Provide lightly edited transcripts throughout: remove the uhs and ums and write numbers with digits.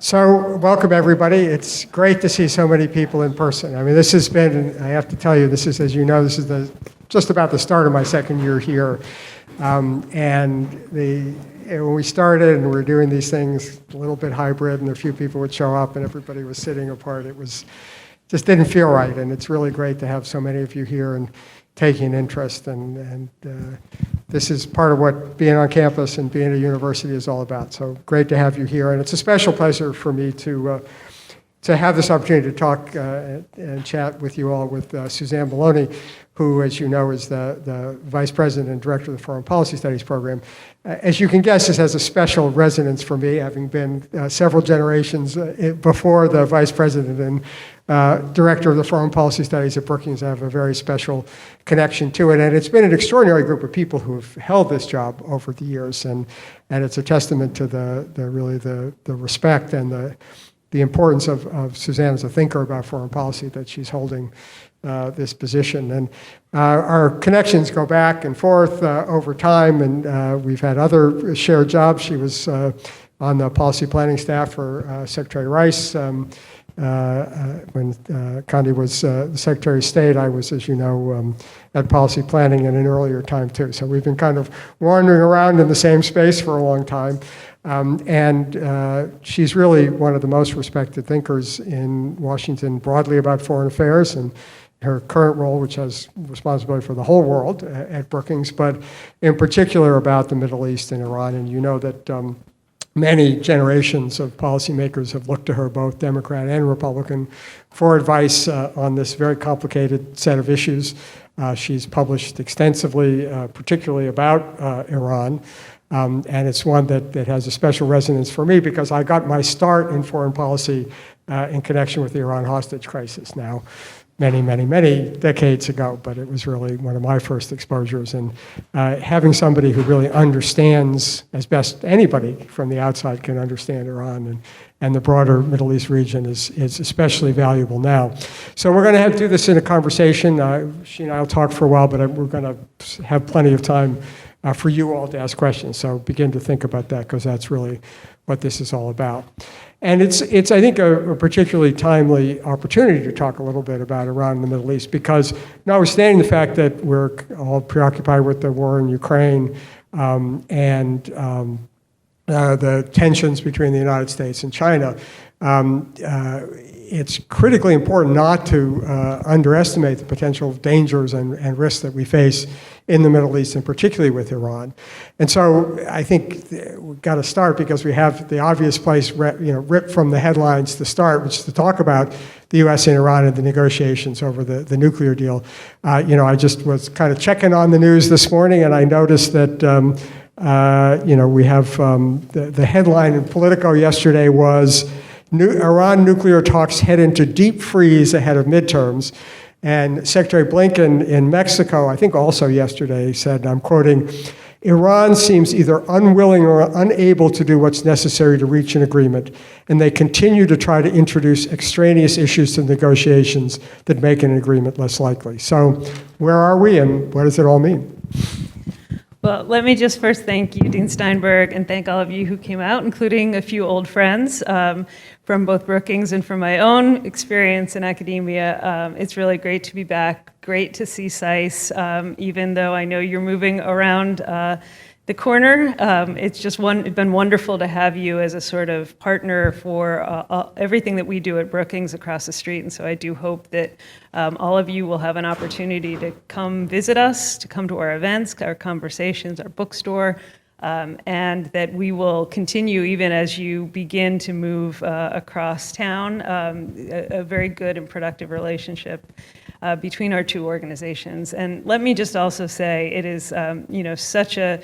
So welcome everybody. It's great to see so many people in person. I mean, this has been, I have to tell you, this is, as you know, this is just about the start of my second year here. When we started and we were doing these things a little bit hybrid and a few people would show up and everybody was sitting apart, just didn't feel right. And it's really great to have so many of you here and taking interest. And this is part of what being on campus and being at a university is all about. So great to have you here. And it's a special pleasure for me to have this opportunity to talk and chat with you all with Suzanne Maloney, who, as you know, is the Vice President and Director of the Foreign Policy Studies Program. As you can guess, this has a special resonance for me, having been several generations before the Vice President and Director of the Foreign Policy Studies at Brookings. I have a very special connection to it. And it's been an extraordinary group of people who have held this job over the years. And it's a testament to the respect and the importance of Suzanne as a thinker about foreign policy that she's holding this position. And our connections go back and forth over time, and we've had other shared jobs. She was on the policy planning staff for Secretary Rice. When Condi was the Secretary of State, I was, as you know, at policy planning in an earlier time too. So we've been kind of wandering around in the same space for a long time. She's really one of the most respected thinkers in Washington broadly about foreign affairs, and her current role, which has responsibility for the whole world at Brookings, but in particular about the Middle East and Iran. And you know that many generations of policymakers have looked to her, both Democrat and Republican, for advice on this very complicated set of issues. She's published extensively, particularly about Iran. And it's one that has a special resonance for me because I got my start in foreign policy in connection with the Iran hostage crisis now many decades ago, but it was really one of my first exposures. And having somebody who really understands, as best anybody from the outside can understand Iran and the broader Middle East region is especially valuable now. So we're going to do this in a conversation. She and I will talk for a while, but we're going to have plenty of time for you all to ask questions. So begin to think about that because that's really what this is all about. And it's I think, a particularly timely opportunity to talk a little bit about Iran and the Middle East because notwithstanding the fact that we're all preoccupied with the war in Ukraine and the tensions between the United States and China, it's critically important not to underestimate the potential dangers and risks that we face in the Middle East, and particularly with Iran. And so I think we've got to start because we have the obvious place ripped from the headlines to start, which is to talk about the U.S. and Iran and the negotiations over the nuclear deal. I just was kind of checking on the news this morning, and I noticed that we have the headline in Politico yesterday was Iran nuclear talks head into deep freeze ahead of midterms. And Secretary Blinken in Mexico, I think also yesterday, said, and I'm quoting, Iran seems either unwilling or unable to do what's necessary to reach an agreement, and they continue to try to introduce extraneous issues to negotiations that make an agreement less likely. So where are we, and what does it all mean? Well, let me just first thank you, Dean Steinberg, and thank all of you who came out, including a few old friends from both Brookings and from my own experience in academia. It's really great to be back, great to see SICE, even though I know you're moving around the corner. It's just been wonderful to have you as a sort of partner for everything that we do at Brookings across the street. And so I do hope that all of you will have an opportunity to come visit us, to come to our events, our conversations, our bookstore, and that we will continue even as you begin to move across town, a very good and productive relationship between our two organizations. And let me just also say it is such a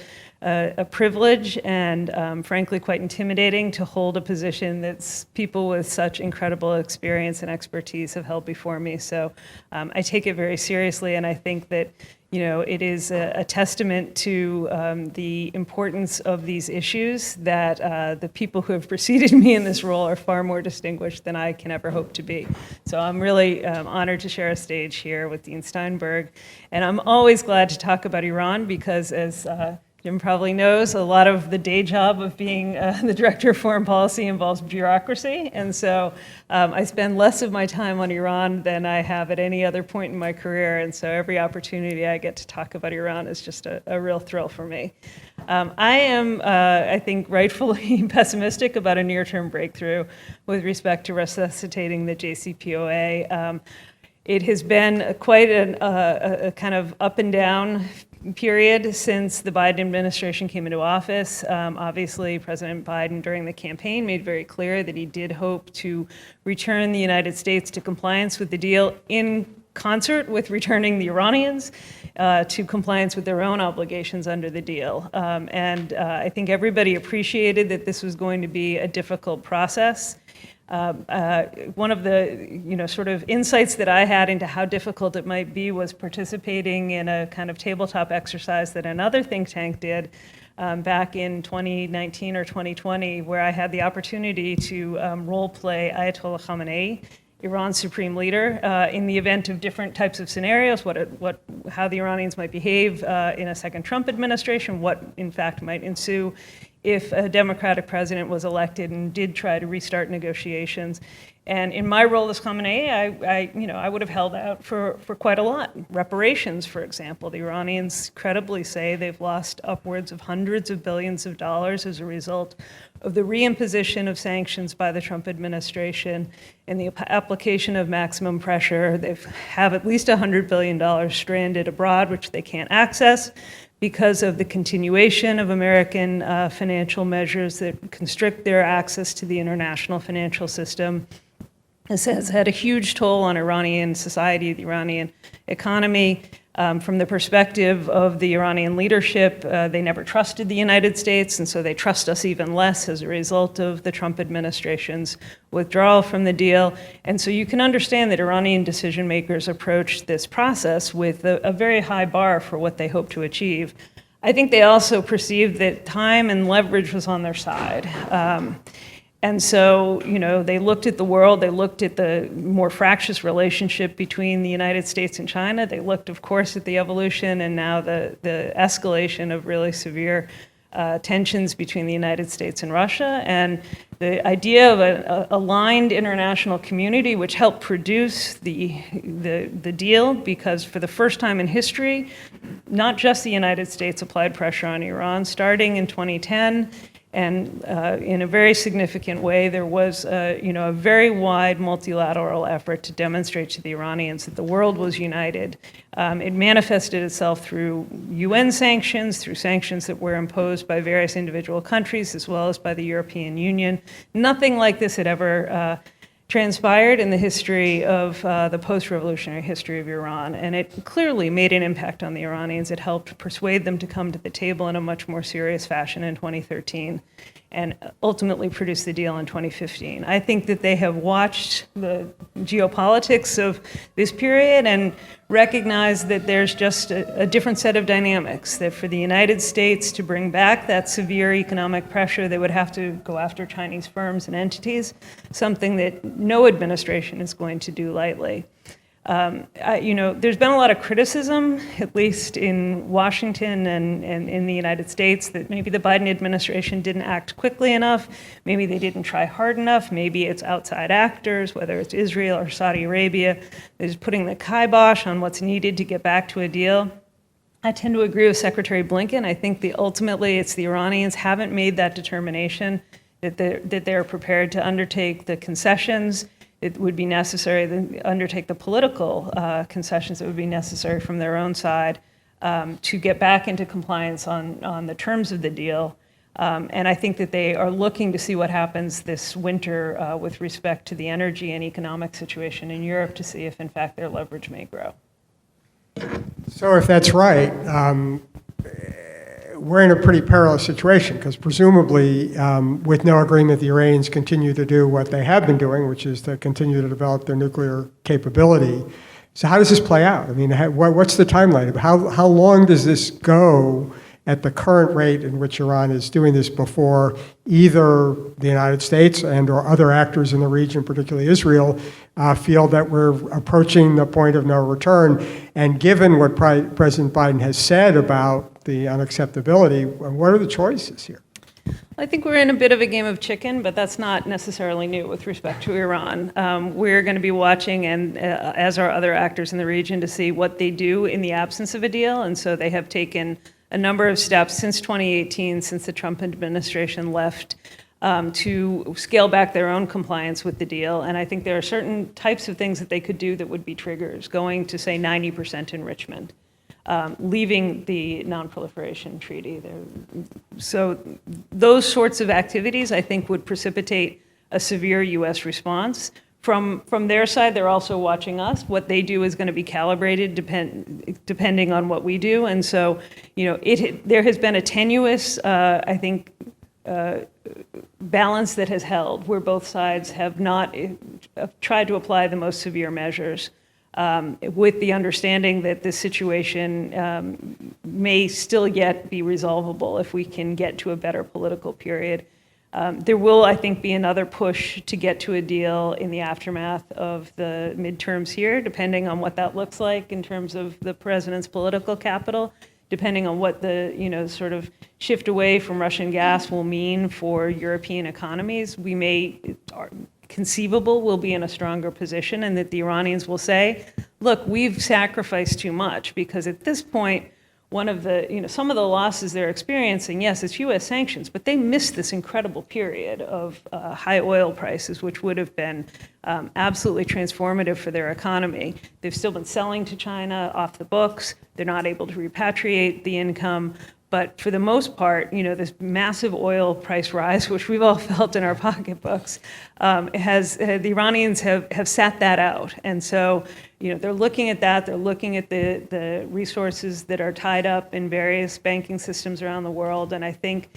privilege and frankly quite intimidating to hold a position that people with such incredible experience and expertise have held before me. So I take it very seriously, and I think that it is a testament to the importance of these issues that the people who have preceded me in this role are far more distinguished than I can ever hope to be. So I'm really honored to share a stage here with Dean Steinberg. And I'm always glad to talk about Iran because, as Jim probably knows a lot of the day job of being the director of foreign policy involves bureaucracy, and so I spend less of my time on Iran than I have at any other point in my career, and so every opportunity I get to talk about Iran is just a real thrill for me. I am, I think, rightfully pessimistic about a near-term breakthrough with respect to resuscitating the JCPOA. It has been quite a kind of up and down period since the Biden administration came into office. Obviously, President Biden during the campaign made very clear that he did hope to return the United States to compliance with the deal in concert with returning the Iranians to compliance with their own obligations under the deal. And I think everybody appreciated that this was going to be a difficult process. One of the sort of insights that I had into how difficult it might be was participating in a kind of tabletop exercise that another think tank did back in 2019 or 2020, where I had the opportunity to role play Ayatollah Khamenei, Iran's supreme leader, in the event of different types of scenarios, how the Iranians might behave in a second Trump administration, what in fact might ensue if a Democratic president was elected and did try to restart negotiations. And in my role as Khamenei, I would have held out for quite a lot. Reparations, for example. The Iranians credibly say they've lost upwards of hundreds of billions of dollars as a result of the reimposition of sanctions by the Trump administration and the application of maximum pressure. They have at least $100 billion stranded abroad, which they can't access, because of the continuation of American financial measures that constrict their access to the international financial system. This has had a huge toll on Iranian society, the Iranian economy. From the perspective of the Iranian leadership, they never trusted the United States, and so they trust us even less as a result of the Trump administration's withdrawal from the deal. And so you can understand that Iranian decision makers approach this process with a very high bar for what they hope to achieve. I think they also perceived that time and leverage was on their side. And so, they looked at the world, they looked at the more fractious relationship between the United States and China. They looked, of course, at the evolution and now the escalation of really severe tensions between the United States and Russia. And the idea of an aligned international community, which helped produce the deal, because for the first time in history, not just the United States applied pressure on Iran. Starting in 2010, and in a very significant way, there was a very wide multilateral effort to demonstrate to the Iranians that the world was united. It manifested itself through UN sanctions, through sanctions that were imposed by various individual countries, as well as by the European Union. Nothing like this had ever transpired in the history of the post-revolutionary history of Iran, and it clearly made an impact on the Iranians. It helped persuade them to come to the table in a much more serious fashion in 2013 and ultimately produce the deal in 2015. I think that they have watched the geopolitics of this period and recognized that there's just a different set of dynamics, that for the United States to bring back that severe economic pressure, they would have to go after Chinese firms and entities, something that no administration is going to do lightly. There's been a lot of criticism, at least in Washington and in the United States, that maybe the Biden administration didn't act quickly enough, maybe they didn't try hard enough, maybe it's outside actors, whether it's Israel or Saudi Arabia, that is putting the kibosh on what's needed to get back to a deal. I tend to agree with Secretary Blinken. I think ultimately it's the Iranians haven't made that determination, that they're prepared to undertake the concessions it would be necessary to undertake the political concessions that would be necessary from their own side to get back into compliance on the terms of the deal. And I think that they are looking to see what happens this winter with respect to the energy and economic situation in Europe to see if, in fact, their leverage may grow. So if that's right, we're in a pretty perilous situation because presumably with no agreement, the Iranians continue to do what they have been doing, which is to continue to develop their nuclear capability. So how does this play out? I mean, what's the timeline? How long does this go? at the current rate in which Iran is doing this before either the United States and or other actors in the region, particularly Israel, feel that we're approaching the point of no return. And given what President Biden has said about the unacceptability, what are the choices here? I think we're in a bit of a game of chicken, but that's not necessarily new with respect to Iran. We're going to be watching, and as are other actors in the region, to see what they do in the absence of a deal. And so they have taken a number of steps since 2018, since the Trump administration left, to scale back their own compliance with the deal. And I think there are certain types of things that they could do that would be triggers, going to, say, 90% enrichment. Leaving the non-proliferation treaty. So those sorts of activities, I think, would precipitate a severe U.S. response. From their side, they're also watching us. What they do is going to be calibrated depending on what we do. And so, there has been a tenuous, I think, balance that has held, where both sides have not tried to apply the most severe measures. With the understanding that this situation may still yet be resolvable if we can get to a better political period. There will, I think, be another push to get to a deal in the aftermath of the midterms here, depending on what that looks like in terms of the president's political capital, depending on what the sort of shift away from Russian gas will mean for European economies. We may conceivable we'll be in a stronger position, and that the Iranians will say, look, we've sacrificed too much, because at this point, one of the, some of the losses they're experiencing, yes, it's U.S. sanctions, but they missed this incredible period of high oil prices, which would have been absolutely transformative for their economy. They've still been selling to China off the books. They're not able to repatriate the income. But for the most part, this massive oil price rise, which we've all felt in our pocketbooks, the Iranians have sat that out. And so, they're looking at that. They're looking at the resources that are tied up in various banking systems around the world. And I think,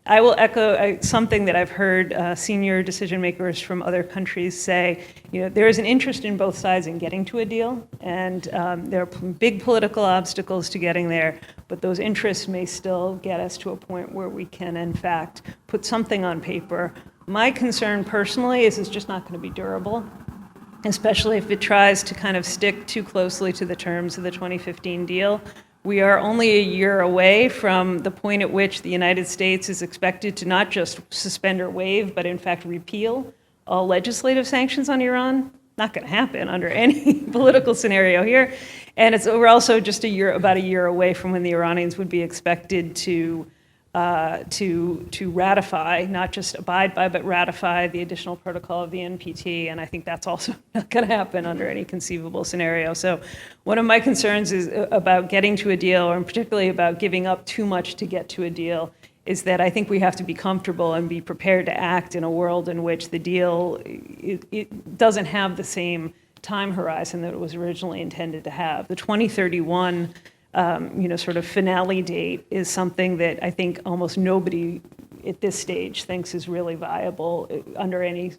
I will echo something that I've heard senior decision makers from other countries say. There is an interest in both sides in getting to a deal, and there are big political obstacles to getting there, but those interests may still get us to a point where we can, in fact, put something on paper. My concern personally is it's just not going to be durable, especially if it tries to kind of stick too closely to the terms of the 2015 deal. We are only a year away from the point at which the United States is expected to not just suspend or waive, but in fact repeal all legislative sanctions on Iran. Not going to happen under any political scenario here. And we're also just about a year away from when the Iranians would be expected to ratify, not just abide by, but ratify the additional protocol of the NPT. And I think that's also not going to happen under any conceivable scenario. So one of my concerns is about getting to a deal, or particularly about giving up too much to get to a deal, is that I think we have to be comfortable and be prepared to act in a world in which the deal it doesn't have the same time horizon that it was originally intended to have. The 2031 sort of finale date is something that I think almost nobody at this stage thinks is really viable under any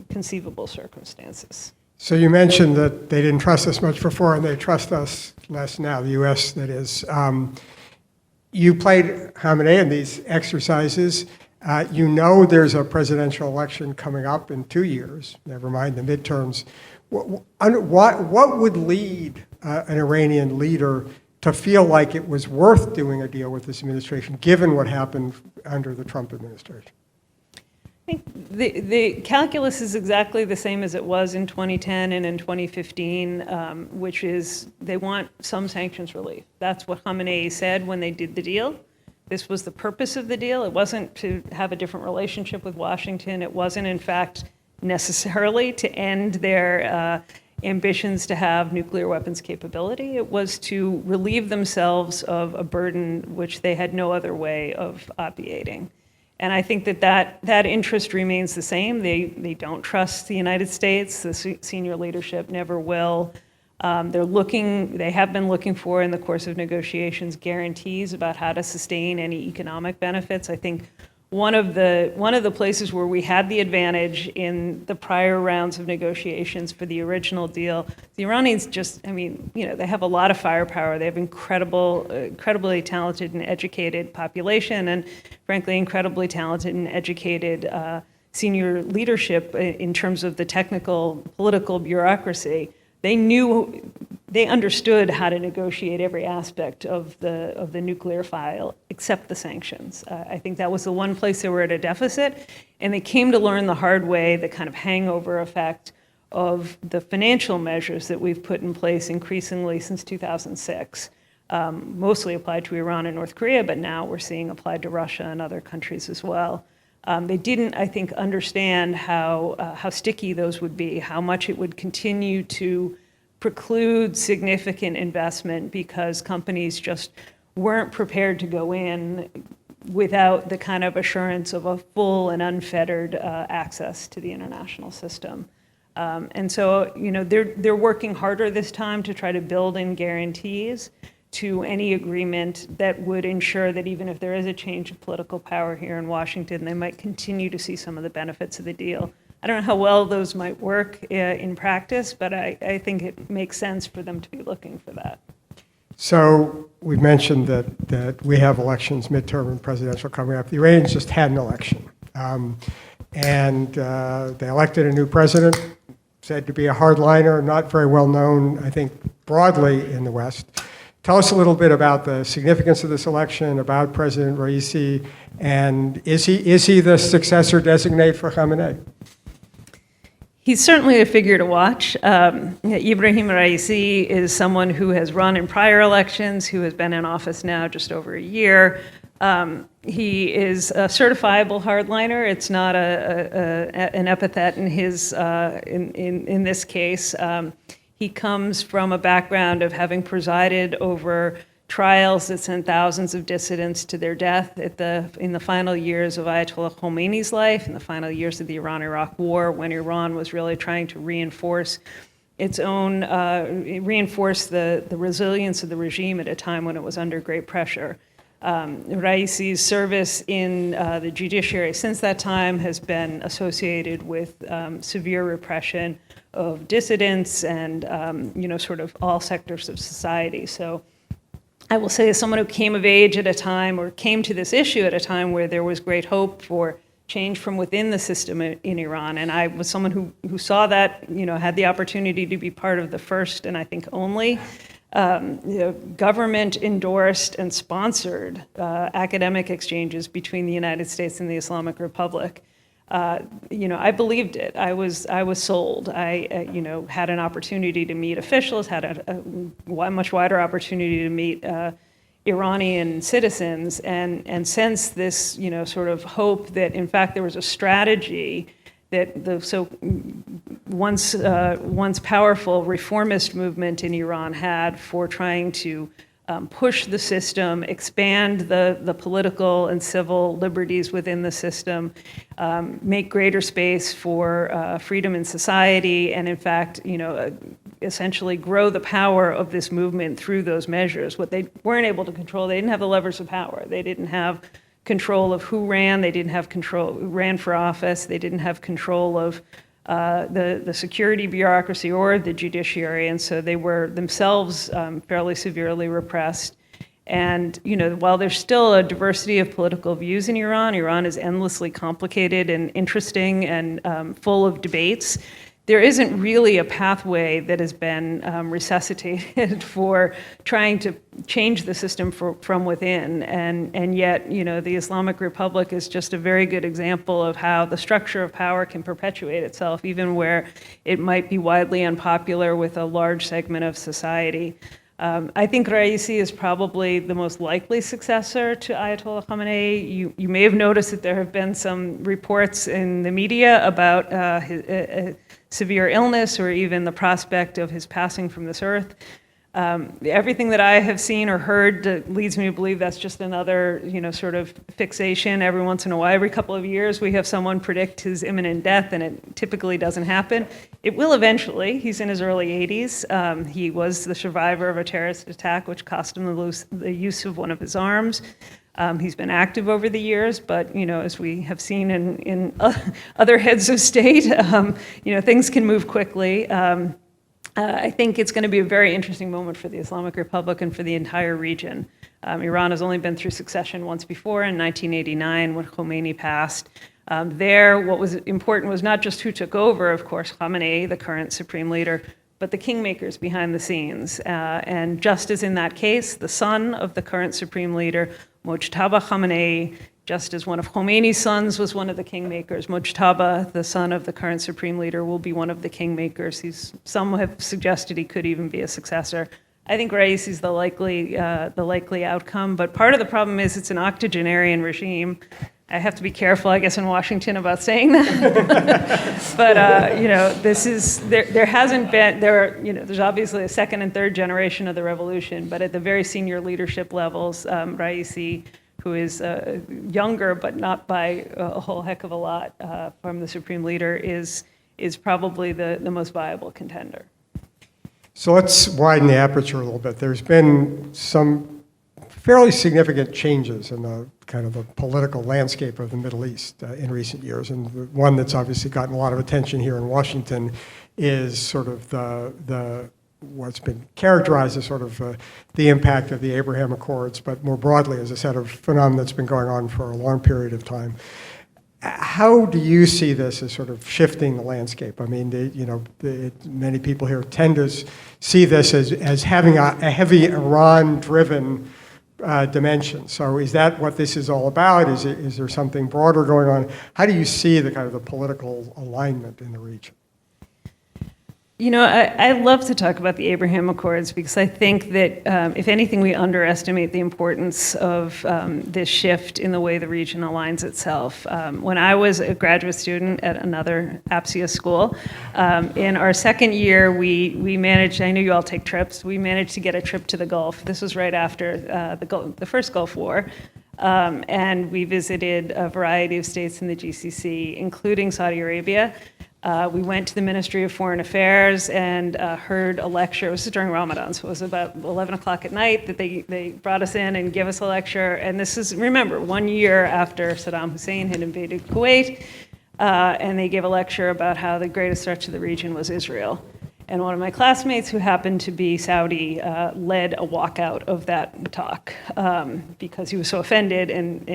conceivable circumstances. So you mentioned that they didn't trust us much before, and they trust us less now, the U.S. that is. You played Khamenei in these exercises. There's a presidential election coming up in 2 years, never mind the midterms. What would lead an Iranian leader to feel like it was worth doing a deal with this administration, given what happened under the Trump administration? I think the calculus is exactly the same as it was in 2010 and in 2015, which is they want some sanctions relief. That's what Khamenei said when they did the deal. This was the purpose of the deal. It wasn't to have a different relationship with Washington. It wasn't, in fact, necessarily to end their ambitions to have nuclear weapons capability. It was to relieve themselves of a burden which they had no other way of obviating. And I think that interest remains the same. They don't trust the United States. The senior leadership never will. They have been looking for, in the course of negotiations, guarantees about how to sustain any economic benefits. I think one of the places where we had the advantage in the prior rounds of negotiations for the original deal. The Iranians just, they have a lot of firepower. They have incredibly talented and educated population, and frankly, incredibly talented and educated senior leadership in terms of the technical, political bureaucracy. They understood how to negotiate every aspect of the nuclear file, except the sanctions. I think that was the one place they were at a deficit, and they came to learn the hard way the kind of hangover effect of the financial measures that we've put in place increasingly since 2006, mostly applied to Iran and North Korea, but now we're seeing applied to Russia and other countries as well. They didn't, I think, understand how sticky those would be, how much it would continue to preclude significant investment because companies just weren't prepared to go in without the kind of assurance of a full and unfettered access to the international system. And so, they're working harder this time to try to build in guarantees to any agreement that would ensure that even if there is a change of political power here in Washington, they might continue to see some of the benefits of the deal. I don't know how well those might work in practice, but I think it makes sense for them to be looking for that. So we've mentioned that we have elections, midterm and presidential coming up. The Iranians just had an election. And they elected a new president, said to be a hardliner, not very well known, I think, broadly in the West. Tell us a little bit about the significance of this election, about President Raisi, and is he the successor designate for Khamenei? He's certainly a figure to watch. Ibrahim Raisi is someone who has run in prior elections, who has been in office now just over a year. He is a certifiable hardliner. It's not an epithet in his in this case. He comes from a background of having presided over trials that sent thousands of dissidents to their death in the final years of Ayatollah Khomeini's life, in the final years of the Iran-Iraq War, when Iran was really trying to reinforce its own, reinforce the resilience of the regime at a time when it was under great pressure. Raisi's service in the judiciary since that time has been associated with severe repression of dissidents and, sort of all sectors of society. So I will say, as someone who came of age at a time, or came to this issue at a time where there was great hope for change from within the system in Iran, and I was someone who saw that, had the opportunity to be part of the first, and I think only, government-endorsed and sponsored academic exchanges between the United States and the Islamic Republic. I believed it. I was sold. I had an opportunity to meet officials, had a much wider opportunity to meet Iranian citizens, and sensed this, sort of hope that, in fact, there was a strategy that the once powerful reformist movement in Iran had for trying to push the system, expand the political and civil liberties within the system, make greater space for freedom in society, and in fact, essentially grow the power of this movement through those measures. What they weren't able to control, they didn't have the levers of power. They didn't have control of who ran. They didn't have control, who ran for office. They didn't have control of the security bureaucracy or the judiciary, and so they were themselves fairly severely repressed. And while there's still a diversity of political views in Iran, Iran is endlessly complicated and interesting and full of debates. There isn't really a pathway that has been resuscitated for trying to change the system from within. And yet, the Islamic Republic is just a very good example of how the structure of power can perpetuate itself, even where it might be widely unpopular with a large segment of society. I think Raisi is probably the most likely successor to Ayatollah Khamenei. You may have noticed that there have been some reports in the media about his severe illness or even the prospect of his passing from this earth. Everything that I have seen or heard leads me to believe that's just another, sort of fixation. Every once in a while, every couple of years, we have someone predict his imminent death, and it typically doesn't happen. It will eventually. He's in his early 80s. He was the survivor of a terrorist attack, which cost him the use of one of his arms. He's been active over the years, but as we have seen in other heads of state, things can move quickly. I think it's going to be a very interesting moment for the Islamic Republic and for the entire region. Iran has only been through succession once before in 1989 when Khomeini passed. What was important was not just who took over, of course, Khamenei, the current supreme leader, but the kingmakers behind the scenes. And just as in that case, the son of the current supreme leader, Mojtaba Khamenei, just as one of Khomeini's sons was one of the kingmakers, Mojtaba, the son of the current supreme leader, will be one of the kingmakers. Some have suggested he could even be a successor. I think Raisi is the likely outcome, but part of the problem is it's an octogenarian regime. I have to be careful, I guess, in Washington about saying that. But there's obviously a second and third generation of the revolution, but at the very senior leadership levels, Raisi, who is younger but not by a whole heck of a lot from the supreme leader, is probably the most viable contender. So let's widen the aperture a little bit. There's been some fairly significant changes in the kind of the political landscape of the Middle East in recent years, and the one that's obviously gotten a lot of attention here in Washington is sort of the what's been characterized as sort of the impact of the Abraham Accords, but more broadly as a set of phenomena that's been going on for a long period of time. How do you see this as sort of shifting the landscape? I mean, many people here tend to see this as having a heavy Iran-driven dimension. So is that what this is all about? Is there something broader going on? How do you see the kind of the political alignment in the region? I love to talk about the Abraham Accords because I think that, if anything, we underestimate the importance of this shift in the way the region aligns itself. When I was a graduate student at another APSIA school, in our second year, we managed, I know you all take trips, we managed to get a trip to the Gulf. This was right after the first Gulf War. And we visited a variety of states in the GCC, including Saudi Arabia. We went to the Ministry of Foreign Affairs and heard a lecture. It was during Ramadan, so it was about 11 o'clock at night that they brought us in and gave us a lecture. And this is, remember, 1 year after Saddam Hussein had invaded Kuwait, and they gave a lecture about how the greatest threat to the region was Israel. And one of my classmates, who happened to be Saudi, led a walkout of that talk because he was so offended and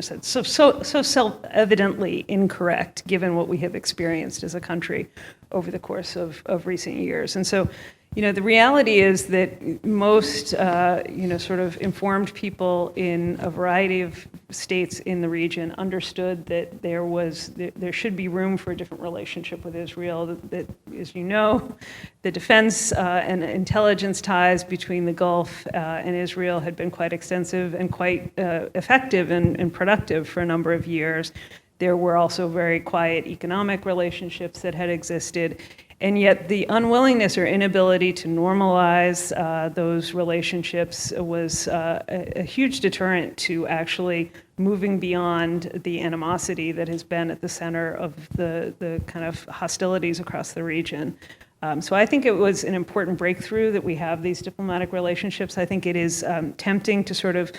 said so self-evidently incorrect given what we have experienced as a country over the course of recent years. And so, the reality is that most, sort of informed people in a variety of states in the region understood that there should be room for a different relationship with Israel. That, as you know, the defense and intelligence ties between the Gulf and Israel had been quite extensive and quite effective and productive for a number of years. There were also very quiet economic relationships that had existed. And yet the unwillingness or inability to normalize those relationships was a huge deterrent to actually moving beyond the animosity that has been at the center of the kind of hostilities across the region. So I think it was an important breakthrough that we have these diplomatic relationships. I think it is tempting to sort of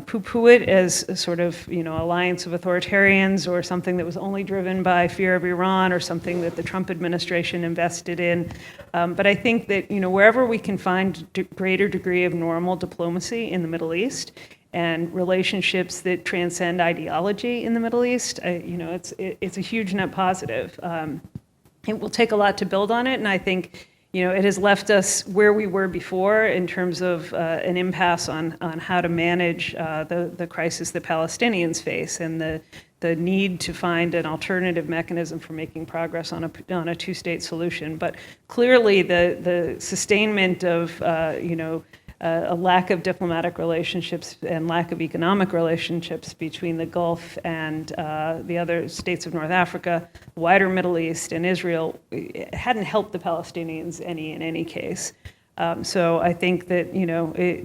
poo-poo it as a sort of, alliance of authoritarians or something that was only driven by fear of Iran or something that the Trump administration invested in. But I think that, wherever we can find greater degree of normal diplomacy in the Middle East and relationships that transcend ideology in the Middle East, it's a huge net positive. It will take a lot to build on it, and I think it has left us where we were before in terms of an impasse on how to manage the crisis that Palestinians face and the need to find an alternative mechanism for making progress on a two-state solution. But clearly, the sustainment of a lack of diplomatic relationships and lack of economic relationships between the Gulf and the other states of North Africa, the wider Middle East, and Israel hadn't helped the Palestinians in any case. So I think that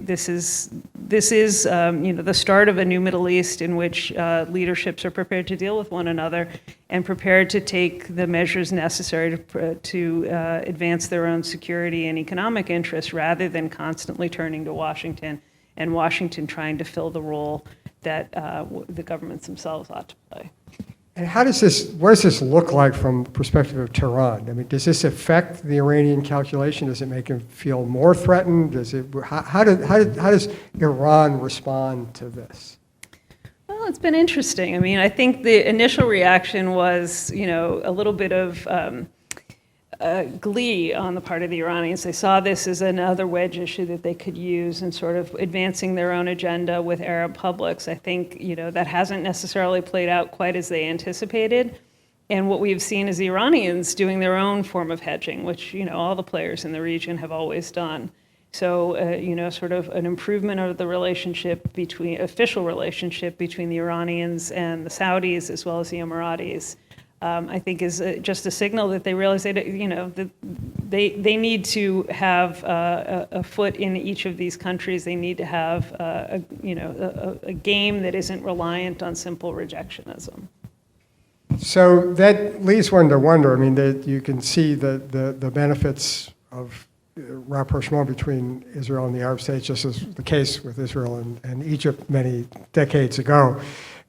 this is the start of a new Middle East in which leaderships are prepared to deal with one another and prepared to take the measures necessary to advance their own security and economic interests, rather than constantly turning to Washington and Washington trying to fill the role that the governments themselves ought to play. And what does this look like from the perspective of Tehran? I mean, does this affect the Iranian calculation? Does it make them feel more threatened? How does Iran respond to this? Well, it's been interesting. I mean, I think the initial reaction was, a little bit of glee on the part of the Iranians. They saw this as another wedge issue that they could use in sort of advancing their own agenda with Arab publics. I think, that hasn't necessarily played out quite as they anticipated. And what we've seen is the Iranians doing their own form of hedging, which, all the players in the region have always done. So, sort of an improvement of the official relationship between the Iranians and the Saudis, as well as the Emiratis. I think is just a signal that they realize that they need to have a foot in each of these countries. They need to have a game that isn't reliant on simple rejectionism. So that leads one to wonder. I mean, that you can see the benefits of rapprochement between Israel and the Arab states, just as the case with Israel and Egypt many decades ago.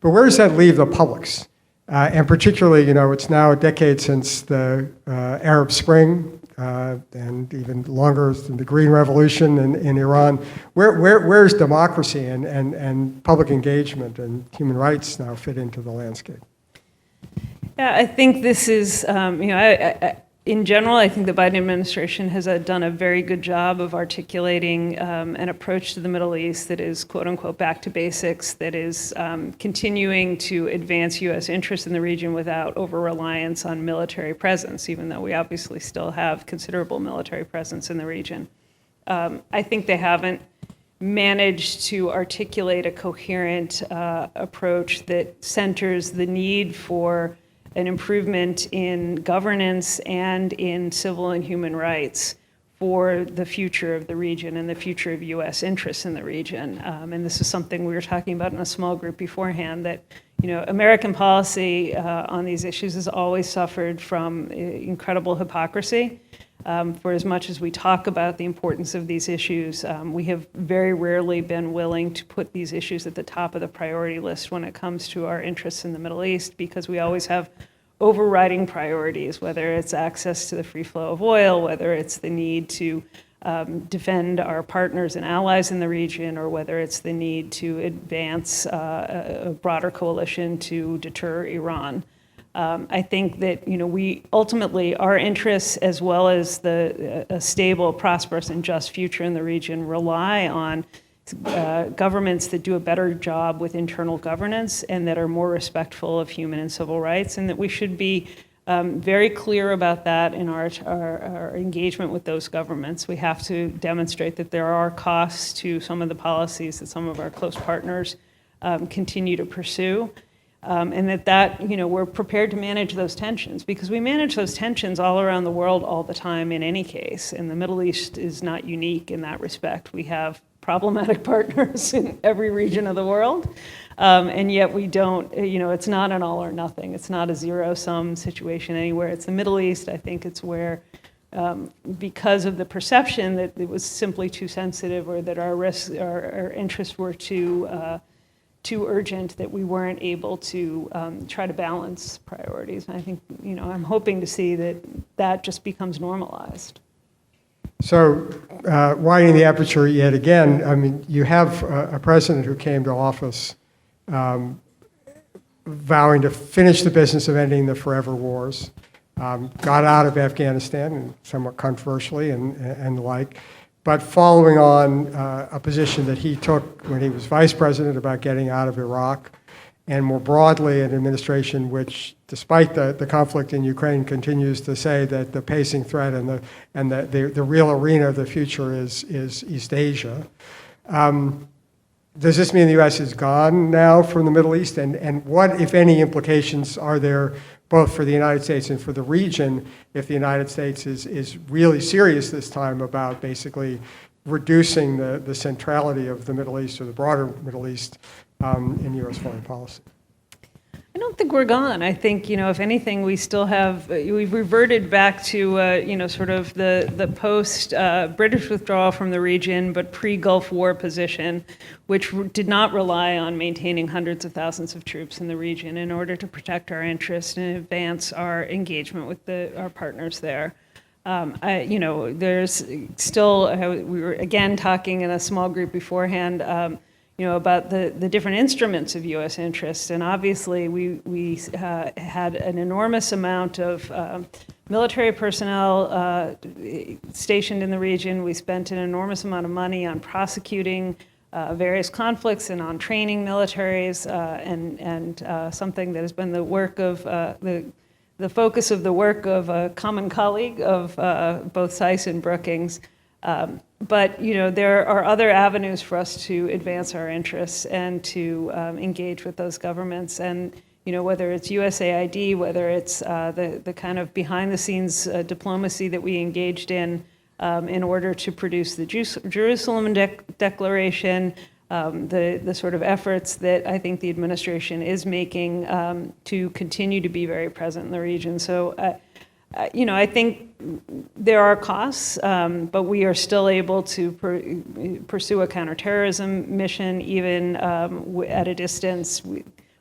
But where does that leave the publics? And particularly, it's now a decade since the Arab Spring, and even longer than the Green Revolution in Iran. Where's democracy and public engagement and human rights now fit into the landscape? Yeah, I think this is, in general, I think the Biden administration has done a very good job of articulating an approach to the Middle East that is, quote unquote, back to basics, that is continuing to advance U.S. interests in the region without over-reliance on military presence, even though we obviously still have considerable military presence in the region. I think they haven't managed to articulate a coherent approach that centers the need for an improvement in governance and in civil and human rights for the future of the region and the future of U.S. interests in the region. And this is something we were talking about in a small group beforehand, that American policy on these issues has always suffered from incredible hypocrisy. For as much as we talk about the importance of these issues, we have very rarely been willing to put these issues at the top of the priority list when it comes to our interests in the Middle East, because we always have overriding priorities, whether it's access to the free flow of oil, whether it's the need to defend our partners and allies in the region, or whether it's the need to advance a broader coalition to deter Iran. I think that we ultimately, our interests, as well as a stable, prosperous, and just future in the region, rely on governments that do a better job with internal governance and that are more respectful of human and civil rights, and that we should be very clear about that in our engagement with those governments. We have to demonstrate that there are costs to some of the policies that some of our close partners continue to pursue. And that we're prepared to manage those tensions, because we manage those tensions all around the world all the time in any case. And the Middle East is not unique in that respect. We have problematic partners in every region of the world. And yet we don't, it's not an all or nothing. It's not a zero-sum situation anywhere. It's the Middle East. I think it's where, because of the perception that it was simply too sensitive, or that our interests were too urgent, that we weren't able to try to balance priorities. And I think, I'm hoping to see that just becomes normalized. So, widening the aperture yet again, I mean, you have a president who came to office vowing to finish the business of ending the forever wars, got out of Afghanistan, and somewhat controversially and the like, but following on a position that he took when he was vice president about getting out of Iraq, and more broadly an administration which, despite the conflict in Ukraine, continues to say that the pacing threat and the real arena of the future is East Asia. does this mean the U.S. is gone now from the Middle East? And what, if any, implications are there both for the United States and for the region if the United States is really serious this time about basically reducing the centrality of the Middle East or the broader Middle East in U.S. foreign policy? I don't think we're gone. I think, if anything, we still have, we've reverted back to, sort of the post-British withdrawal from the region, but pre-Gulf War position, which did not rely on maintaining hundreds of thousands of troops in the region in order to protect our interests and advance our engagement with our partners there. There's still, we were again talking in a small group beforehand, about the different instruments of U.S. interests. And obviously, we had an enormous amount of military personnel stationed in the region. We spent an enormous amount of money on prosecuting various conflicts and on training militaries, and something that has been the work of the focus of the work of a common colleague of both SAIS and Brookings. But there are other avenues for us to advance our interests and to engage with those governments. And whether it's USAID, whether it's the kind of behind-the-scenes diplomacy that we engaged in order to produce the Jerusalem Declaration, the sort of efforts that I think the administration is making to continue to be very present in the region. So. I think there are costs, but we are still able to pursue a counterterrorism mission even at a distance.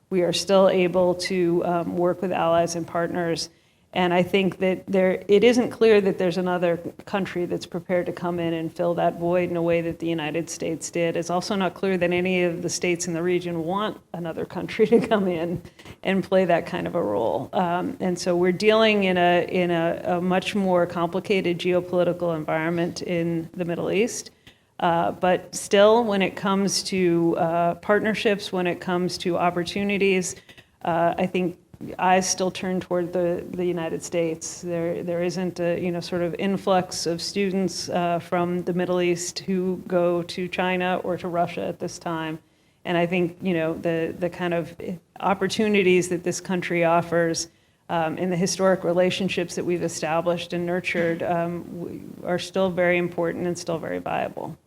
We are still able to work with allies and partners. And I think that it isn't clear that there's another country that's prepared to come in and fill that void in a way that the United States did. It's also not clear that any of the states in the region want another country to come in and play that kind of a role. And so we're dealing in a much more complicated geopolitical environment in the Middle East. But still, when it comes to partnerships, when it comes to opportunities, I think eyes still turn toward the United States. There isn't a sort of influx of students from the Middle East who go to China or to Russia at this time. And I think the kind of opportunities that this country offers and the historic relationships that we've established and nurtured are still very important and still very viable.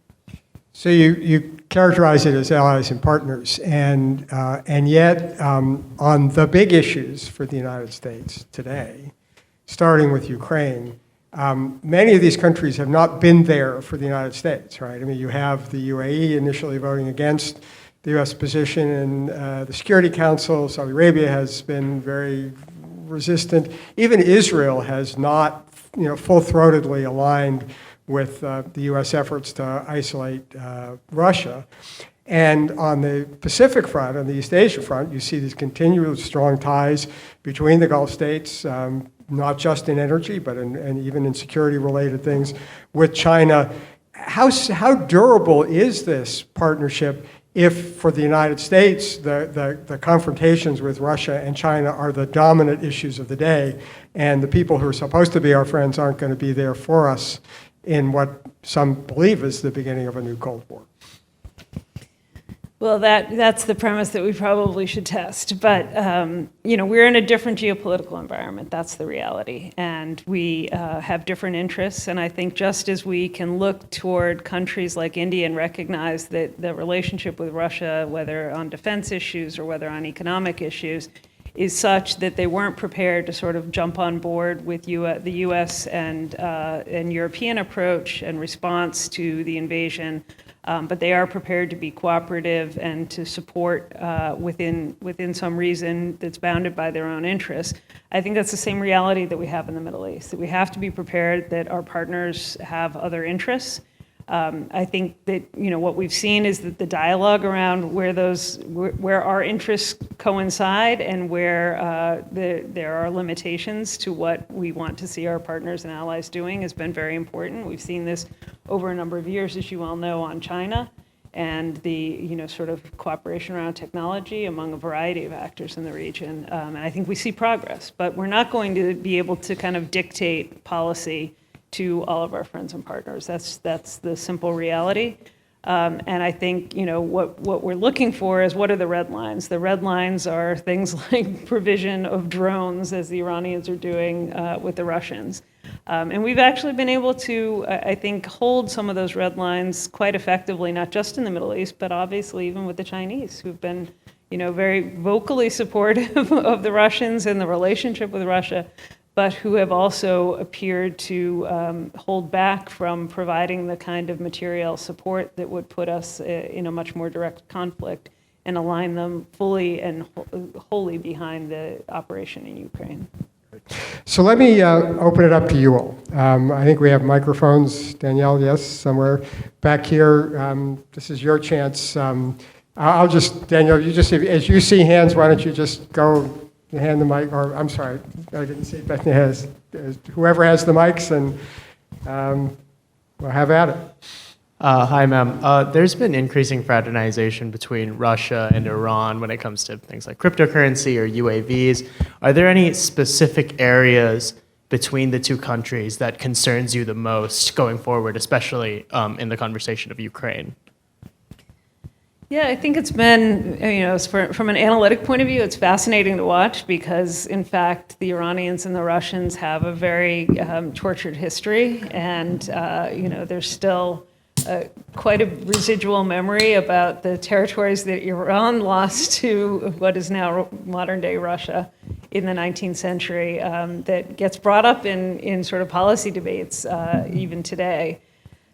So you characterize it as allies and partners, and yet on the big issues for the United States today, starting with Ukraine, many of these countries have not been there for the United States, right? I mean, you have the UAE initially voting against the U.S. position in the Security Council. Saudi Arabia has been very resistant. Even Israel has not, full-throatedly aligned with the U.S. efforts to isolate Russia. And on the Pacific front, on the East Asia front, you see these continual strong ties between the Gulf states, not just in energy, but and even in security-related things with China. How durable is this partnership if, for the United States, the confrontations with Russia and China are the dominant issues of the day, and the people who are supposed to be our friends aren't going to be there for us in what some believe is the beginning of a new Cold War? Well, that's the premise that we probably should test. But, we're in a different geopolitical environment. That's the reality. And we have different interests. And I think just as we can look toward countries like India and recognize that the relationship with Russia, whether on defense issues or whether on economic issues, is such that they weren't prepared to sort of jump on board with the U.S. and European approach and response to the invasion, but they are prepared to be cooperative and to support within some reason that's bounded by their own interests. I think that's the same reality that we have in the Middle East, that we have to be prepared that our partners have other interests. I think that what we've seen is that the dialogue around where our interests coincide and where there are limitations to what we want to see our partners and allies doing has been very important. We've seen this over a number of years, as you all know, on China and the sort of cooperation around technology among a variety of actors in the region. And I think we see progress, but we're not going to be able to kind of dictate policy to all of our friends and partners. That's the simple reality. And I think, what we're looking for is what are the red lines? The red lines are things like provision of drones, as the Iranians are doing with the Russians. And we've actually been able to, I think, hold some of those red lines quite effectively, not just in the Middle East, but obviously even with the Chinese, who've been, very vocally supportive of the Russians and the relationship with Russia, but who have also appeared to hold back from providing the kind of material support that would put us in a much more direct conflict and align them fully and wholly behind the operation in Ukraine. So let me open it up to you all. I think we have microphones. Danielle, yes, somewhere back here. This is your chance. I'll just, Danielle, you just, as you see hands, why don't you just go hand the mic, or I'm sorry, I didn't see Bethany has, whoever has the mics, and we'll have at it. Hi, ma'am. There's been increasing fraternization between Russia and Iran when it comes to things like cryptocurrency or UAVs. Are there any specific areas between the two countries that concerns you the most going forward, especially in the conversation of Ukraine? Yeah, I think it's been, from an analytic point of view, it's fascinating to watch because, in fact, the Iranians and the Russians have a very tortured history, and, there's still quite a residual memory about the territories that Iran lost to what is now modern-day Russia in the 19th century that gets brought up in sort of policy debates even today.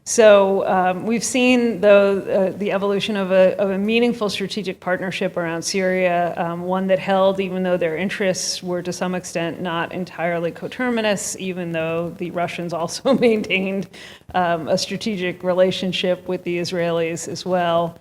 So we've seen, though, the evolution of a meaningful strategic partnership around Syria, one that held, even though their interests were to some extent not entirely coterminous, even though the Russians also maintained a strategic relationship with the Israelis as well.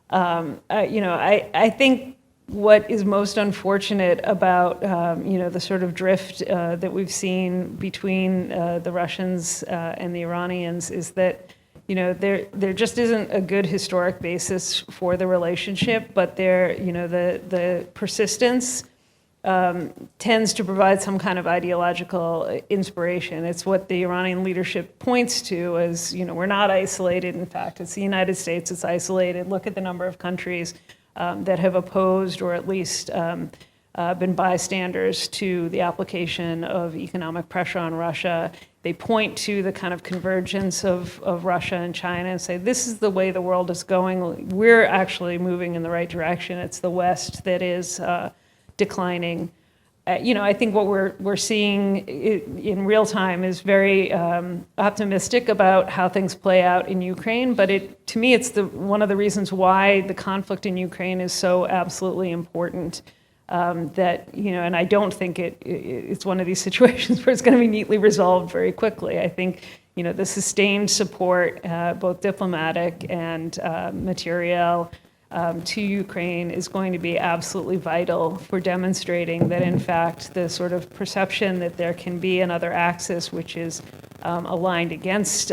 I think what is most unfortunate about the sort of drift that we've seen between the Russians and the Iranians is that there just isn't a good historic basis for the relationship, but the persistence tends to provide some kind of ideological inspiration. It's what the Iranian leadership points to as, we're not isolated. In fact, it's the United States that's isolated. Look at the number of countries that have opposed or at least been bystanders to the application of economic pressure on Russia. They point to the kind of convergence of Russia and China and say, this is the way the world is going. We're actually moving in the right direction. It's the West that is declining. I think what we're seeing in real time is very optimistic about how things play out in Ukraine. But to me, it's one of the reasons why the conflict in Ukraine is so absolutely important. And I don't think it's one of these situations where it's going to be neatly resolved very quickly. I think, the sustained support, both diplomatic and material, to Ukraine is going to be absolutely vital for demonstrating that, in fact, the sort of perception that there can be another axis which is aligned against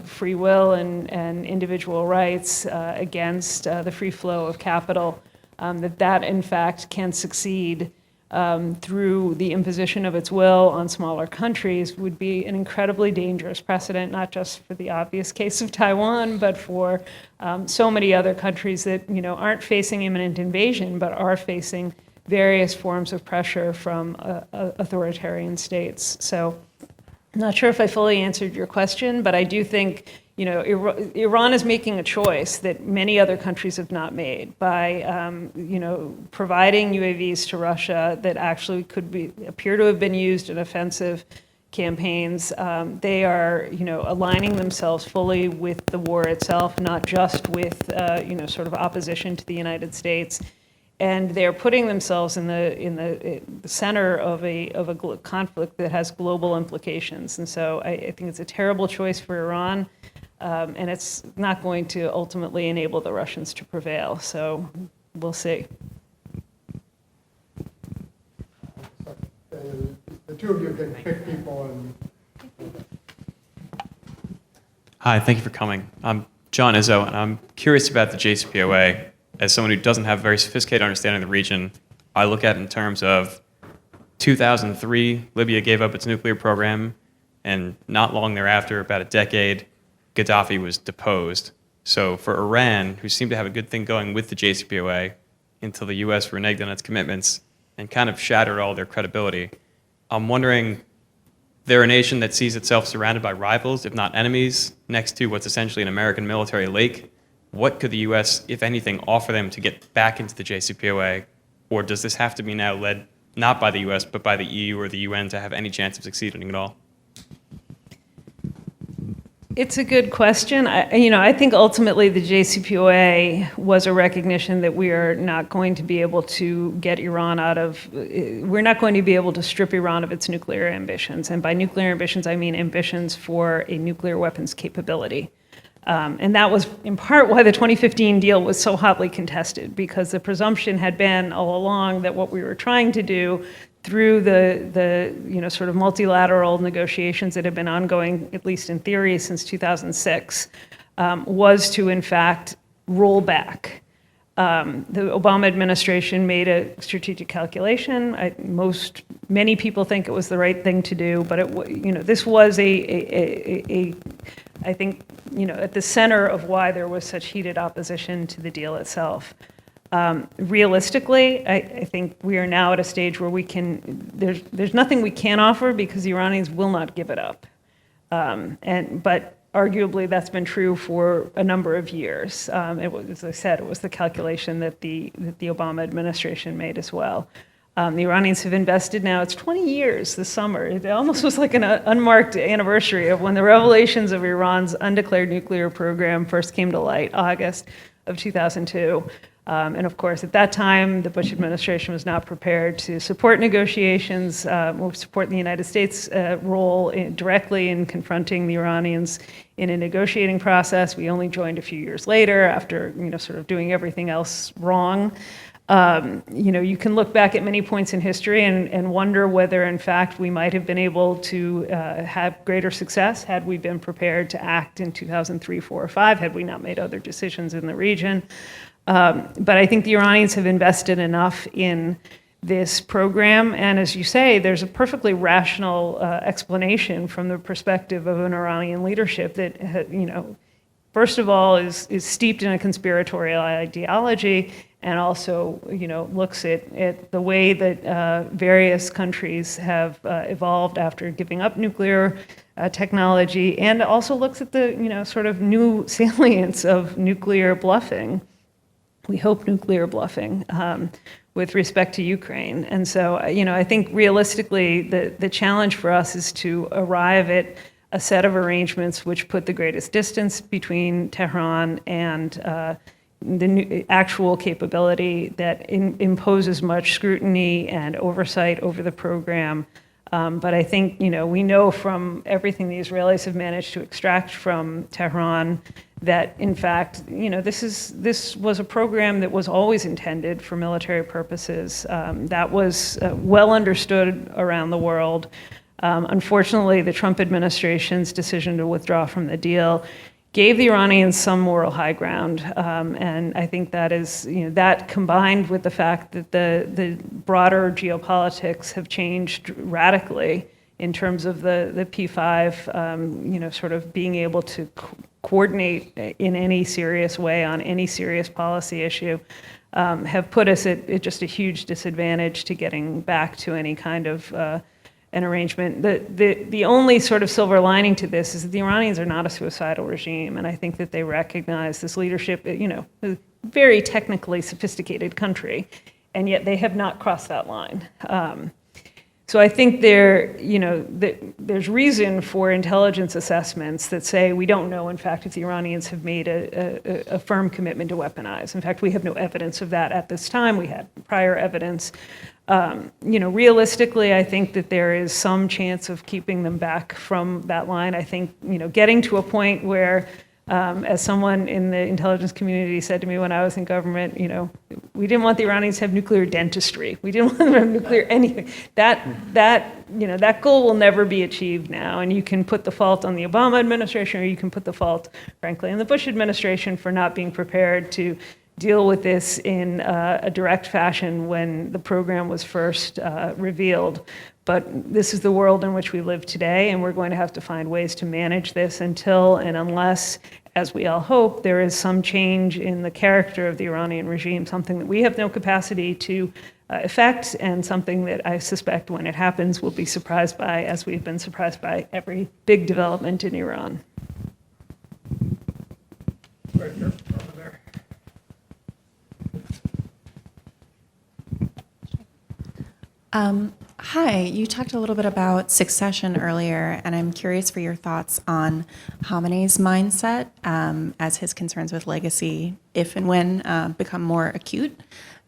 free will and individual rights, against the free flow of capital, that in fact can succeed through the imposition of its will on smaller countries would be an incredibly dangerous precedent, not just for the obvious case of Taiwan, but for so many other countries that aren't facing imminent invasion, but are facing various forms of pressure from authoritarian states. So I'm not sure if I fully answered your question, but I do think Iran is making a choice that many other countries have not made by, providing UAVs to Russia that actually appear to have been used in offensive campaigns. They are, aligning themselves fully with the war itself, not just with, sort of opposition to the United States. And they're putting themselves in the center of a conflict that has global implications. And so I think it's a terrible choice for Iran. And it's not going to ultimately enable the Russians to prevail. So we'll see. The two of you can pick people and... Hi, thank you for coming. I'm John Izzo, and I'm curious about the JCPOA. As someone who doesn't have a very sophisticated understanding of the region, I look at it in terms of 2003, Libya gave up its nuclear program, and not long thereafter, about a decade, Gaddafi was deposed. So for Iran, who seemed to have a good thing going with the JCPOA until the U.S. reneged on its commitments and kind of shattered all their credibility, I'm wondering, they're a nation that sees itself surrounded by rivals, if not enemies, next to what's essentially an American military lake. What could the U.S., if anything, offer them to get back into the JCPOA? Or does this have to be now led not by the U.S., but by the EU or the UN to have any chance of succeeding at all? It's a good question. I think ultimately the JCPOA was a recognition that we are not going to be able to get Iran we're not going to be able to strip Iran of its nuclear ambitions. And by nuclear ambitions, I mean ambitions for a nuclear weapons capability. And that was in part why the 2015 deal was so hotly contested, because the presumption had been all along that what we were trying to do through the sort of multilateral negotiations that have been ongoing, at least in theory, since 2006, was to in fact roll back. The Obama administration made a strategic calculation. Many people think it was the right thing to do, but this was I think, at the center of why there was such heated opposition to the deal itself. Realistically, I think we are now at a stage where there's nothing we can offer because the Iranians will not give it up. But arguably that's been true for a number of years. As I said, it was the calculation that the Obama administration made as well. The Iranians have invested now, it's 20 years this summer. It almost was like an unmarked anniversary of when the revelations of Iran's undeclared nuclear program first came to light, August of 2002. And of course, at that time, the Bush administration was not prepared to support negotiations, or support the United States' role directly in confronting the Iranians in a negotiating process. We only joined a few years later after, sort of doing everything else wrong. You can look back at many points in history and wonder whether, in fact, we might have been able to have greater success had we been prepared to act in 2003, 4, or 5, had we not made other decisions in the region. But I think the Iranians have invested enough in this program, and as you say, there's a perfectly rational explanation from the perspective of an Iranian leadership that, first of all, is steeped in a conspiratorial ideology, and also, looks at the way that various countries have evolved after giving up nuclear technology, and also looks at the, sort of new salience of nuclear bluffing. We hope nuclear bluffing with respect to Ukraine. And so, I think realistically, the challenge for us is to arrive at a set of arrangements which put the greatest distance between Tehran and the actual capability that imposes much scrutiny and oversight over the program. But I think, we know from everything the Israelis have managed to extract from Tehran that, in fact, this was a program that was always intended for military purposes. That was well understood around the world. Unfortunately, the Trump administration's decision to withdraw from the deal gave the Iranians some moral high ground, and I think that is, that combined with the fact that the broader geopolitics have changed radically in terms of the P5, sort of being able to coordinate in any serious way on any serious policy issue, have put us at just a huge disadvantage to getting back to any kind of an arrangement. The only sort of silver lining to this is that the Iranians are not a suicidal regime, and I think that they recognize this leadership, a very technically sophisticated country, and yet they have not crossed that line. So I think there's reason for intelligence assessments that say we don't know, in fact, if the Iranians have made a firm commitment to weaponize. In fact, we have no evidence of that at this time. We had prior evidence. Realistically, I think that there is some chance of keeping them back from that line. I think, getting to a point where, as someone in the intelligence community said to me when I was in government, we didn't want the Iranians to have nuclear dentistry. We didn't want them to have nuclear anything. That goal will never be achieved now. And you can put the fault on the Obama administration, or you can put the fault, frankly, on the Bush administration for not being prepared to deal with this in a direct fashion when the program was first revealed. But this is the world in which we live today, and we're going to have to find ways to manage this until and unless as we all hope, there is some change in the character of the Iranian regime, something that we have no capacity to affect, and something that I suspect when it happens we'll be surprised by, as we've been surprised by every big development in Iran. Right here, over there. Hi, you talked a little bit about succession earlier, and I'm curious for your thoughts on Khamenei's mindset as his concerns with legacy, if and when, become more acute.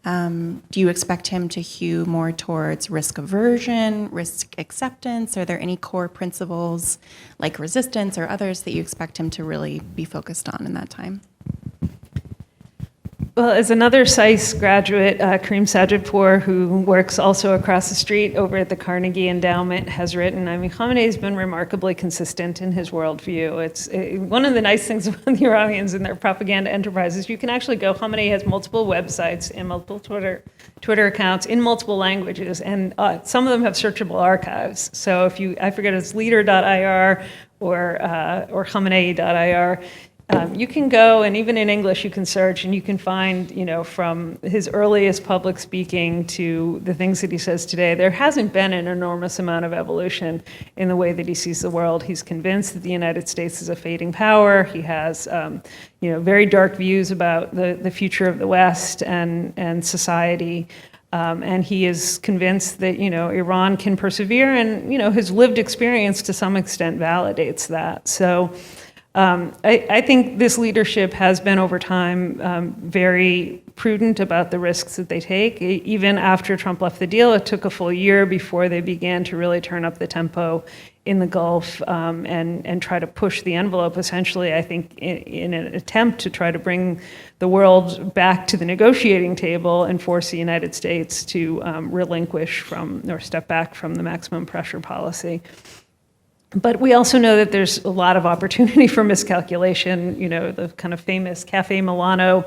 Do you expect him to hew more towards risk aversion, risk acceptance? Are there any core principles like resistance or others that you expect him to really be focused on in that time? Well, as another SAIS graduate, Kareem Sajidpour, who works also across the street over at the Carnegie Endowment, has written, I mean, Khamenei's been remarkably consistent in his worldview. It's one of the nice things about the Iranians and their propaganda enterprises. You can actually go, Khamenei has multiple websites and multiple Twitter accounts in multiple languages, and some of them have searchable archives. So if I forget, it's leader.ir or Khamenei.ir. You can go, and even in English you can search, and you can find, from his earliest public speaking to the things that he says today, there hasn't been an enormous amount of evolution in the way that he sees the world. He's convinced that the United States is a fading power. He has, very dark views about the future of the West and society. And he is convinced that, Iran can persevere, and, his lived experience to some extent validates that. So I think this leadership has been over time very prudent about the risks that they take. Even after Trump left the deal, it took a full year before they began to really turn up the tempo in the Gulf and try to push the envelope, essentially, I think, in an attempt to try to bring the world back to the negotiating table and force the United States to relinquish from or step back from the maximum pressure policy. But we also know that there's a lot of opportunity for miscalculation, the kind of famous Cafe Milano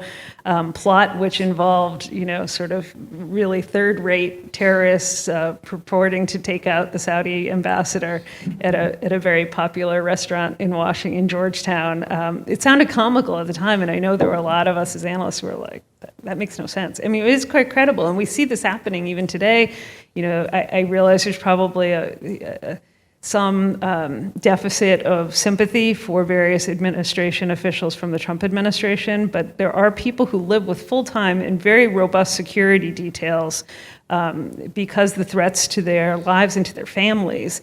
plot, which involved, sort of really third-rate terrorists purporting to take out the Saudi ambassador at a very popular restaurant in Georgetown. It sounded comical at the time, and I know there were a lot of us as analysts who were like, that makes no sense. I mean, it is quite credible, and we see this happening even today. I realize there's probably some deficit of sympathy for various administration officials from the Trump administration, but there are people who live with full-time and very robust security details because the threats to their lives and to their families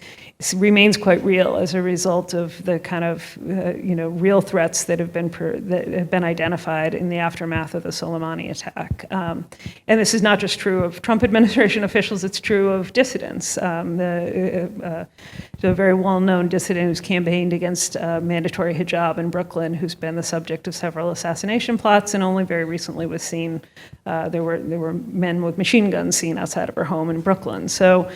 remains quite real as a result of the kind of real threats that have been identified in the aftermath of the Soleimani attack. And this is not just true of Trump administration officials; it's true of dissidents. The very well-known dissident who's campaigned against mandatory hijab in Brooklyn, who's been the subject of several assassination plots, and only very recently was seen. There were men with machine guns seen outside of her home in Brooklyn. So,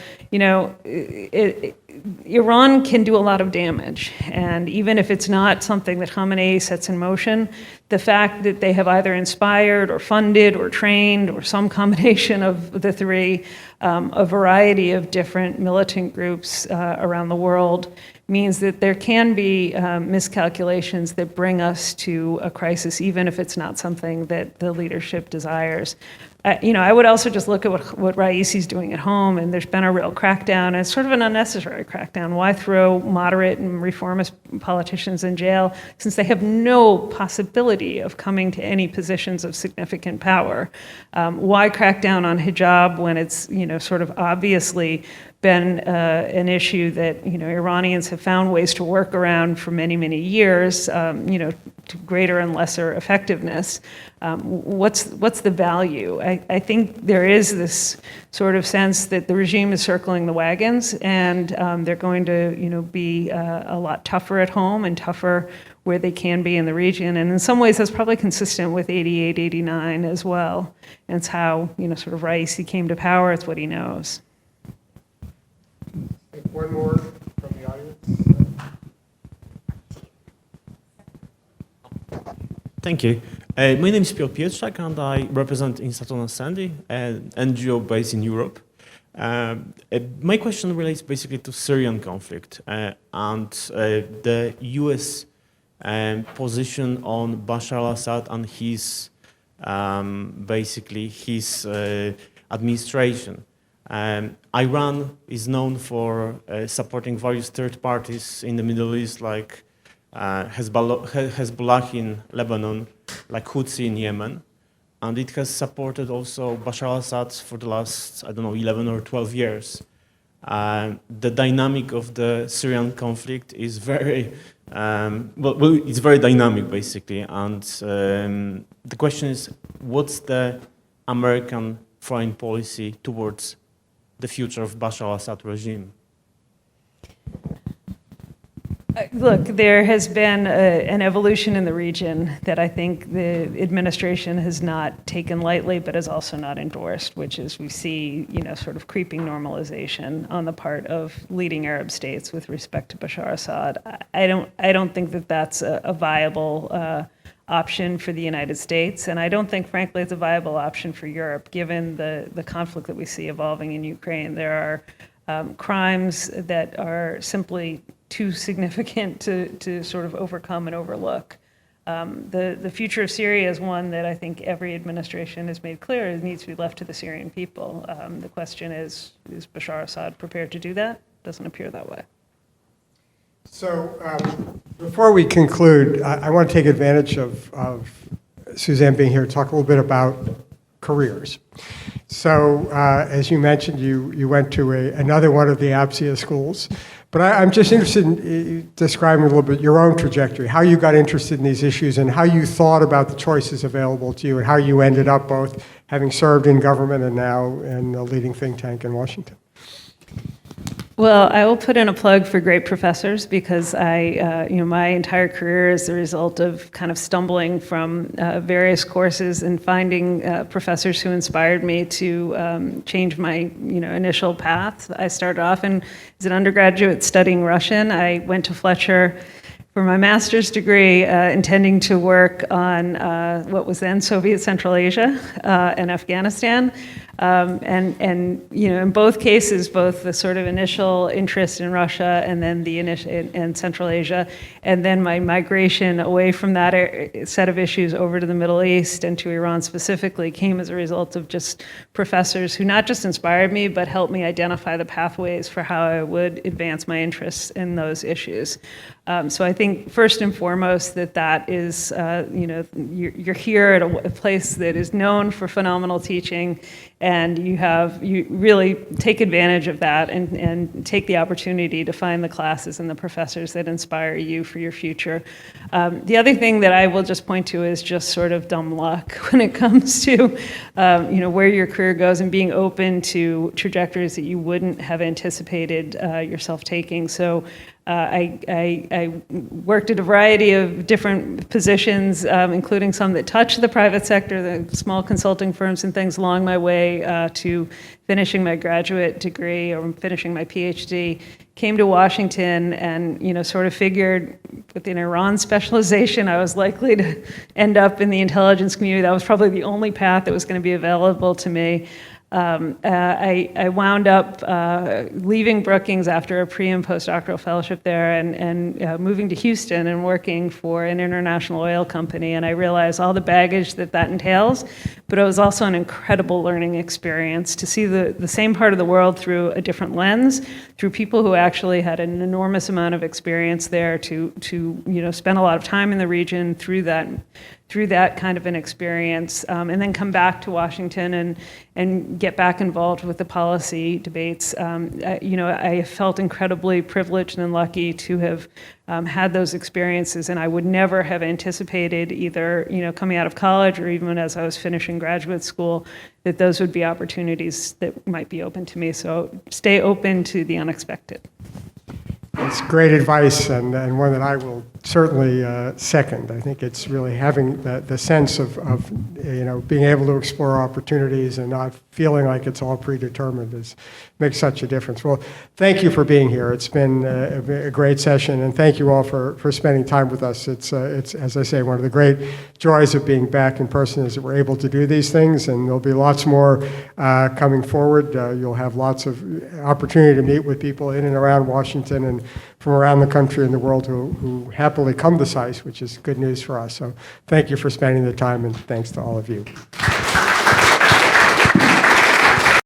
Iran can do a lot of damage, and even if it's not something that Khamenei sets in motion, the fact that they have either inspired or funded or trained or some combination of the three, a variety of different militant groups around the world means that there can be miscalculations that bring us to a crisis, even if it's not something that the leadership desires. I would also just look at what Raisi's doing at home, and there's been a real crackdown, and it's sort of an unnecessary crackdown. Why throw moderate and reformist politicians in jail since they have no possibility of coming to any positions of significant power? Why crack down on hijab when it's sort of obviously been an issue that Iranians have found ways to work around for many, many years, to greater and lesser effectiveness. What's the value? I think there is this sort of sense that the regime is circling the wagons, and they're going to be a lot tougher at home and tougher where they can be in the region. And in some ways, that's probably consistent with 88, 89 as well. And it's how sort of Raisi came to power. It's what he knows. Take one more from the audience. Thank you. My name is Piotr Pietrzak, and I represent Instatona Sandy, an NGO based in Europe. My question relates basically to Syrian conflict and the U.S. position on Bashar al-Assad and his basically his administration. Iran is known for supporting various third parties in the Middle East, like Hezbollah in Lebanon, like Houthi in Yemen. And it has supported also Bashar al-Assad for the last, 11 or 12 years. The dynamic of the Syrian conflict is very, it's very dynamic, basically. And the question is, what's the American foreign policy towards the future of Bashar al-Assad regime? Look, there has been an evolution in the region that I think the administration has not taken lightly, but has also not endorsed, which is we see, sort of creeping normalization on the part of leading Arab states with respect to Bashar Assad. I don't think that that's a viable option for the United States, and I don't think, frankly, it's a viable option for Europe, given the conflict that we see evolving in Ukraine. There are crimes that are simply too significant to sort of overcome and overlook. The future of Syria is one that I think every administration has made clear it needs to be left to the Syrian people. The question is Bashar Assad prepared to do that? Doesn't appear that way. So before we conclude, I want to take advantage of Suzanne being here to talk a little bit about careers. So as you mentioned, you went to another one of the APSIA schools. But I'm just interested in describing a little bit your own trajectory, how you got interested in these issues and how you thought about the choices available to you and how you ended up both having served in government and now in a leading think tank in Washington. Well, I will put in a plug for great professors because my entire career is the result of kind of stumbling from various courses and finding professors who inspired me to change my, initial path. I started off as an undergraduate studying Russian. I went to Fletcher for my master's degree, intending to work on what was then Soviet Central Asia and Afghanistan. In both cases, both the sort of initial interest in Russia and then the in Central Asia, and then my migration away from that set of issues over to the Middle East and to Iran specifically came as a result of just professors who not just inspired me, but helped me identify the pathways for how I would advance my interests in those issues. So I think first and foremost that is, you're here at a place that is known for phenomenal teaching, and you really take advantage of that and take the opportunity to find the classes and the professors that inspire you for your future. The other thing that I will just point to is just sort of dumb luck when it comes to, where your career goes and being open to trajectories that you wouldn't have anticipated yourself taking. So I worked at a variety of different positions, including some that touch the private sector, the small consulting firms and things along my way to finishing my graduate degree or finishing my PhD. Came to Washington and, sort of figured with an Iran specialization, I was likely to end up in the intelligence community. That was probably the only path that was going to be available to me. I wound up leaving Brookings after a pre- and postdoctoral fellowship there and moving to Houston and working for an international oil company. And I realized all the baggage that entails, but it was also an incredible learning experience to see the same part of the world through a different lens, through people who actually had an enormous amount of experience there, to spend a lot of time in the region through that kind of an experience, and then come back to Washington and get back involved with the policy debates. I felt incredibly privileged and lucky to have had those experiences, and I would never have anticipated either, coming out of college or even as I was finishing graduate school, that those would be opportunities that might be open to me. So stay open to the unexpected. It's great advice and one that I will certainly second. I think it's really having the sense of being able to explore opportunities and not feeling like it's all predetermined makes such a difference. Well, thank you for being here. It's been a great session, and thank you all for spending time with us. It's, as I say, one of the great joys of being back in person is that we're able to do these things, and there'll be lots more coming forward. You'll have lots of opportunity to meet with people in and around Washington and from around the country and the world who happily come to SAIS, which is good news for us. So thank you for spending the time, and thanks to all of you.